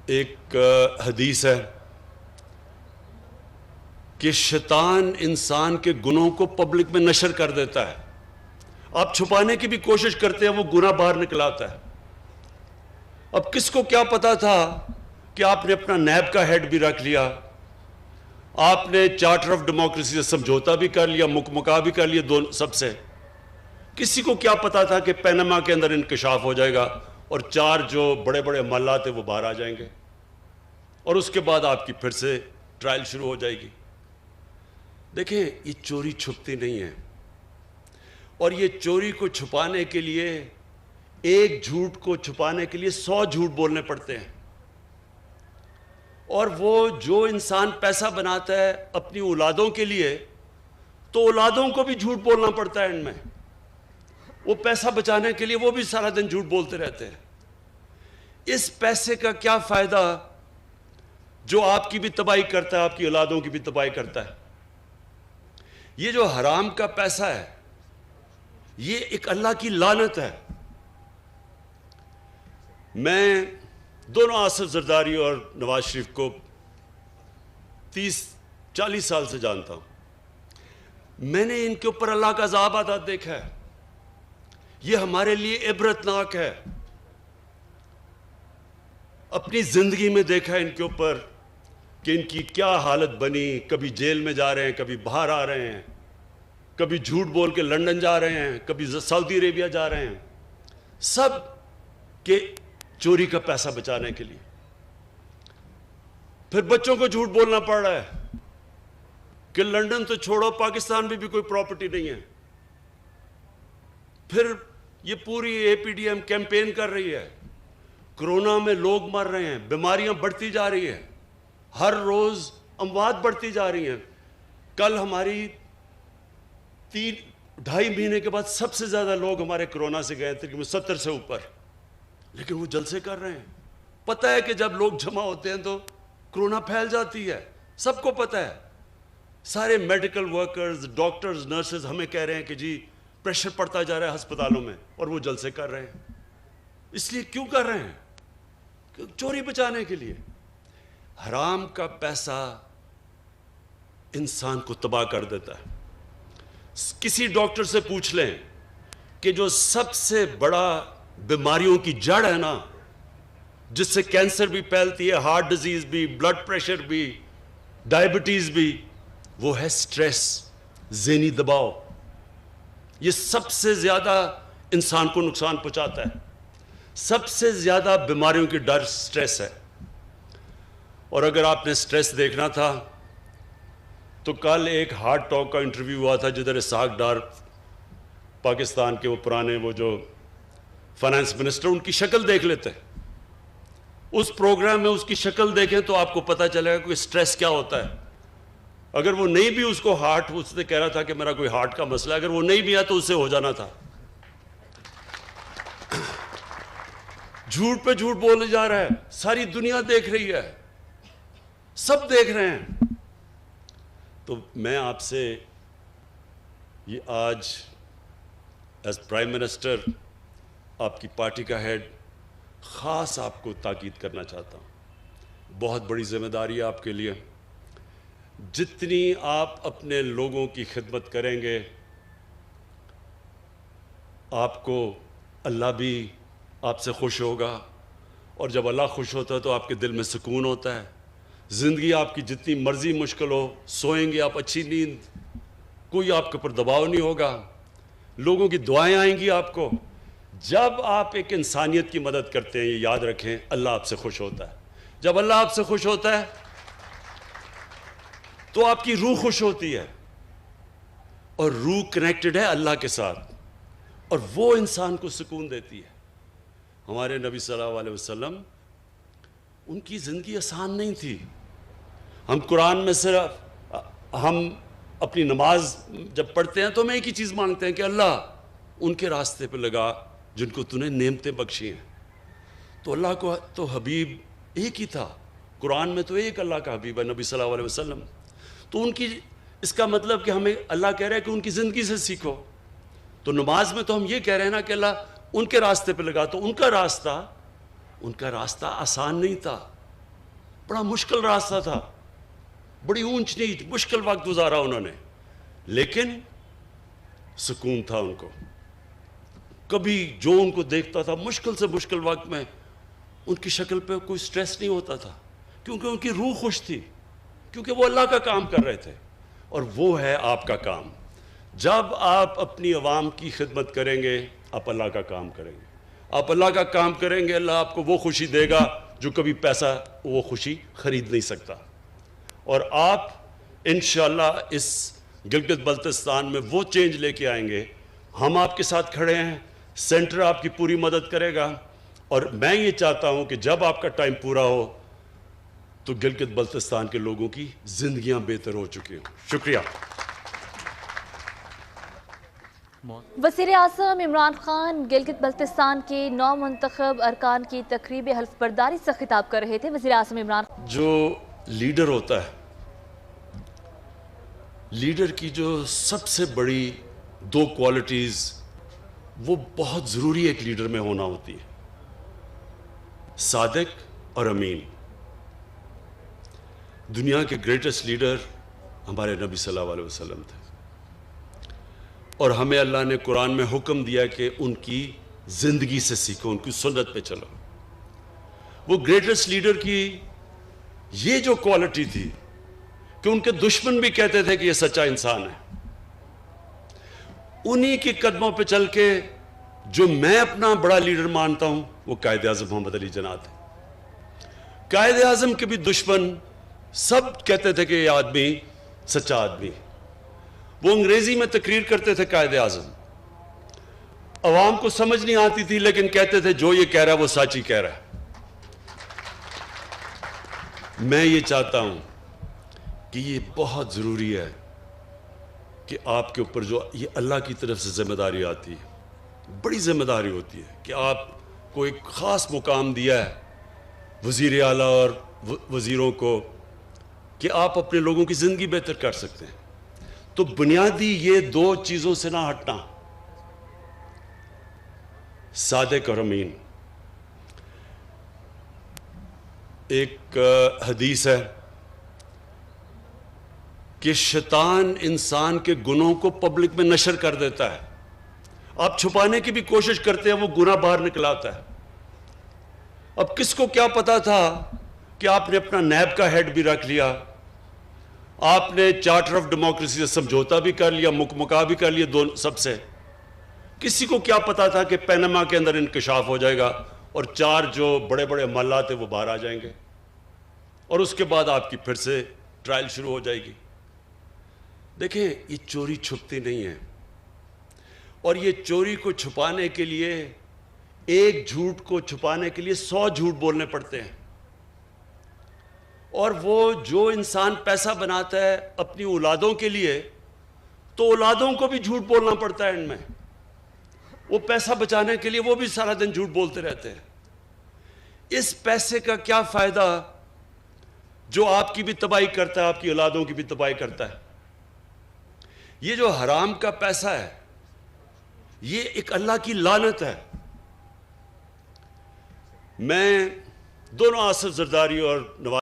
ایک حدیث ہے کہ شیطان انسان کے گناہوں کو پبلک میں نشر کر دیتا ہے. آپ چھپانے کی بھی کوشش کرتے ہیں، وہ گناہ باہر نکل آتا ہے. اب کس کو کیا پتا تھا کہ آپ نے اپنا نیب کا ہیڈ بھی رکھ لیا، آپ نے چارٹر آف ڈیموکریسی سے سمجھوتا بھی کر لیا، مکمکا بھی کر لیا سب سے. کسی کو کیا پتا تھا کہ پیناما کے اندر انکشاف ہو جائے گا اور 4 جو بڑے بڑے محلات ہیں وہ باہر آ جائیں گے، اور اس کے بعد آپ کی پھر سے ٹرائل شروع ہو جائے گی. دیکھیں، یہ چوری چھپتی نہیں ہے، اور یہ چوری کو چھپانے کے لیے، ایک جھوٹ کو چھپانے کے لیے 100 جھوٹ بولنے پڑتے ہیں. اور وہ جو انسان پیسہ بناتا ہے اپنی اولادوں کے لیے، تو اولادوں کو بھی جھوٹ بولنا پڑتا ہے. ان میں وہ پیسہ بچانے کے لیے وہ بھی سارا دن جھوٹ بولتے رہتے ہیں. اس پیسے کا کیا فائدہ جو آپ کی بھی تباہی کرتا ہے، آپ کی اولادوں کی بھی تباہی کرتا ہے. یہ جو حرام کا پیسہ ہے، یہ ایک اللہ کی لعنت ہے. میں دونوں آصف زرداری اور نواز شریف کو 30-40 سال سے جانتا ہوں. میں نے ان کے اوپر اللہ کا عذاب آتا دیکھا ہے. یہ ہمارے لیے عبرتناک ہے. اپنی زندگی میں دیکھا ہے ان کے اوپر کہ ان کی کیا حالت بنی. کبھی جیل میں جا رہے ہیں، کبھی باہر آ رہے ہیں، کبھی جھوٹ بول کے لندن جا رہے ہیں، کبھی سعودی عربیہ جا رہے ہیں، سب کے چوری کا پیسہ بچانے کے لیے. پھر بچوں کو جھوٹ بولنا پڑ رہا ہے کہ لندن تو چھوڑو، پاکستان میں بھی کوئی پراپرٹی نہیں ہے. پھر یہ پوری APDM کیمپین کر رہی ہے. کرونا میں لوگ مر رہے ہیں، بیماریاں بڑھتی جا رہی ہیں، ہر روز اموات بڑھتی جا رہی ہیں. کل ہماری 3-2.5 مہینے کے بعد سب سے زیادہ لوگ ہمارے کرونا سے گئے تھے، 70 سے اوپر. لیکن وہ جلسے کر رہے ہیں. پتہ ہے کہ جب لوگ جمع ہوتے ہیں تو کرونا پھیل جاتی ہے، سب کو پتہ ہے. سارے میڈیکل ورکرز، ڈاکٹرز، نرسز ہمیں کہہ رہے ہیں کہ جی پریشر پڑتا جا رہا ہے ہسپتالوں میں، اور وہ جلسے کر رہے ہیں. اس لیے کیوں کر رہے ہیں؟ چوری بچانے کے لیے. حرام کا پیسہ انسان کو تباہ کر دیتا ہے. کسی ڈاکٹر سے پوچھ لیں کہ جو سب سے بڑا بیماریوں کی جڑ ہے نا، جس سے کینسر بھی پھیلتی ہے، ہارٹ ڈیزیز بھی، بلڈ پریشر بھی، ڈائبٹیز بھی، وہ ہے سٹریس، ذہنی دباؤ. یہ سب سے زیادہ انسان کو نقصان پہنچاتا ہے. سب سے زیادہ بیماریوں کی ڈر سٹریس ہے. اور اگر آپ نے سٹریس دیکھنا تھا تو کل ایک ہارٹ ٹاک کا انٹرویو ہوا تھا جدھر اسحاق ڈار، پاکستان کے وہ پرانے وہ جو فائنانس منسٹر، ان کی شکل دیکھ لیتے. اس پروگرام میں اس کی شکل دیکھیں تو آپ کو پتہ چلے گا کہ سٹریس کیا ہوتا ہے. اگر وہ نہیں بھی اس کو ہارٹ، اس نے کہہ رہا تھا کہ میرا کوئی ہارٹ کا مسئلہ ہے، اگر وہ نہیں بھی آیا تو اس سے ہو جانا تھا. جھوٹ پہ جھوٹ بولے جا رہا ہے، ساری دنیا دیکھ رہی ہے، سب دیکھ رہے ہیں. تو میں آپ سے یہ آج ایز پرائم منسٹر، آپ کی پارٹی کا ہیڈ، خاص آپ کو تاکید کرنا چاہتا ہوں. بہت بڑی ذمہ داری ہے آپ کے لیے. جتنی آپ اپنے لوگوں کی خدمت کریں گے، آپ کو اللہ بھی آپ سے خوش ہوگا، اور جب اللہ خوش ہوتا ہے تو آپ کے دل میں سکون ہوتا ہے. زندگی آپ کی جتنی مرضی مشکل ہو، سوئیں گے آپ اچھی نیند، کوئی آپ کے اوپر دباؤ نہیں ہوگا، لوگوں کی دعائیں آئیں گی آپ کو. جب آپ ایک انسانیت کی مدد کرتے ہیں، یہ یاد رکھیں، اللہ آپ سے خوش ہوتا ہے. جب اللہ آپ سے خوش ہوتا ہے تو آپ کی روح خوش ہوتی ہے، اور روح کنیکٹڈ ہے اللہ کے ساتھ، اور وہ انسان کو سکون دیتی ہے. ہمارے نبی صلی اللہ علیہ وسلم، ان کی زندگی آسان نہیں تھی. ہم قرآن میں صرف ہم اپنی نماز جب پڑھتے ہیں تو ہم ایک ہی چیز مانگتے ہیں کہ اللہ ان کے راستے پہ لگا جن کو تو نے نعمتیں بخشی ہیں. تو اللہ کو تو حبیب ایک ہی تھا. قرآن میں تو ایک اللہ کا حبیب ہے، نبی صلی اللہ علیہ وسلم. تو ان کی، اس کا مطلب کہ ہمیں اللہ کہہ رہا ہے کہ ان کی زندگی سے سیکھو. تو نماز میں تو ہم یہ کہہ رہے ہیں نا کہ اللہ ان کے راستے پہ لگا. تو ان کا راستہ آسان نہیں تھا. بڑا مشکل راستہ تھا, بڑی اونچ نیچ مشکل وقت گزارا انہوں نے, لیکن سکون تھا ان کو. کبھی جو ان کو دیکھتا تھا مشکل سے مشکل وقت میں ان کی شکل پہ کوئی سٹریس نہیں ہوتا تھا, کیونکہ ان کی روح خوش تھی, کیونکہ وہ اللہ کا کام کر رہے تھے. اور وہ ہے آپ کا کام. جب آپ اپنی عوام کی خدمت کریں گے آپ اللہ کا کام کریں گے. آپ اللہ کا کام کریں گے, اللہ آپ کو وہ خوشی دے گا جو کبھی پیسہ وہ خوشی خرید نہیں سکتا. اور آپ انشاءاللہ اس گلگت بلتستان میں وہ چینج لے کے آئیں گے. ہم آپ کے ساتھ کھڑے ہیں, سینٹر آپ کی پوری مدد کرے گا, اور میں یہ چاہتا ہوں کہ جب آپ کا ٹائم پورا ہو تو گلگت بلتستان کے لوگوں کی زندگیاں بہتر ہو چکی ہوں. شکریہ. وزیر اعظم عمران خان گلگت بلتستان کے نو منتخب ارکان کی تقریب حلف برداری سے خطاب کر رہے تھے. وزیر اعظم عمران جو لیڈر ہوتا ہے, لیڈر کی جو سب سے بڑی دو کوالٹیز وہ بہت ضروری ایک لیڈر میں ہونا ہوتی ہے, صادق اور امین. دنیا کے گریٹسٹ لیڈر ہمارے نبی صلی اللہ علیہ وسلم تھے, اور ہمیں اللہ نے قرآن میں حکم دیا کہ ان کی زندگی سے سیکھو, ان کی سنت پہ چلو. وہ گریٹسٹ لیڈر کی یہ جو کوالٹی تھی کہ ان کے دشمن بھی کہتے تھے کہ یہ سچا انسان ہے. انہی کے قدموں پہ چل کے جو میں اپنا بڑا لیڈر مانتا ہوں وہ قائد اعظم محمد علی جناح تھے. قائد اعظم کے بھی دشمن سب کہتے تھے کہ یہ آدمی سچا آدمی. وہ انگریزی میں تقریر کرتے تھے قائد اعظم, عوام کو سمجھ نہیں آتی تھی, لیکن کہتے تھے جو یہ کہہ رہا ہے وہ سچ ہی کہہ رہا ہے. میں یہ چاہتا ہوں کہ یہ بہت ضروری ہے کہ آپ کے اوپر جو یہ اللہ کی طرف سے ذمہ داری آتی ہے, بڑی ذمہ داری ہوتی ہے کہ آپ کو ایک خاص مقام دیا ہے وزیر اعلیٰ اور وزیروں کو کہ آپ اپنے لوگوں کی زندگی بہتر کر سکتے ہیں. تو بنیادی یہ دو چیزوں سے نہ ہٹنا, صادق اور امین. ایک حدیث ہے کہ شیطان انسان کے گناہوں کو پبلک میں نشر کر دیتا ہے. آپ چھپانے کی بھی کوشش کرتے ہیں, وہ گناہ باہر نکل آتا ہے. اب کس کو کیا پتا تھا کہ آپ نے اپنا نیب کا ہیڈ بھی رکھ لیا, آپ نے چارٹر آف ڈیموکریسی سے سمجھوتا بھی کر لیا, مکا بھی کر لیا دونوں سب سے. کسی کو کیا پتا تھا کہ پینما کے اندر انکشاف ہو جائے گا اور 4 جو بڑے بڑے محلات ہیں وہ باہر آ جائیں گے, اور اس کے بعد آپ کی پھر سے ٹرائل شروع ہو جائے گی. دیکھیں یہ چوری چھپتی نہیں ہے, اور یہ چوری کو چھپانے کے لیے, ایک جھوٹ کو چھپانے کے لیے 100 جھوٹ بولنے پڑتے ہیں. اور وہ جو انسان پیسہ بناتا ہے اپنی اولادوں کے لیے, تو اولادوں کو بھی جھوٹ بولنا پڑتا ہے. ان میں وہ پیسہ بچانے کے لیے وہ بھی سارا دن جھوٹ بولتے رہتے ہیں. اس پیسے کا کیا فائدہ جو آپ کی بھی تباہی کرتا ہے, آپ کی اولادوں کی بھی تباہی کرتا ہے. یہ جو حرام کا پیسہ ہے یہ ایک اللہ کی لعنت ہے. میں دونوں آصف زرداری اور نواز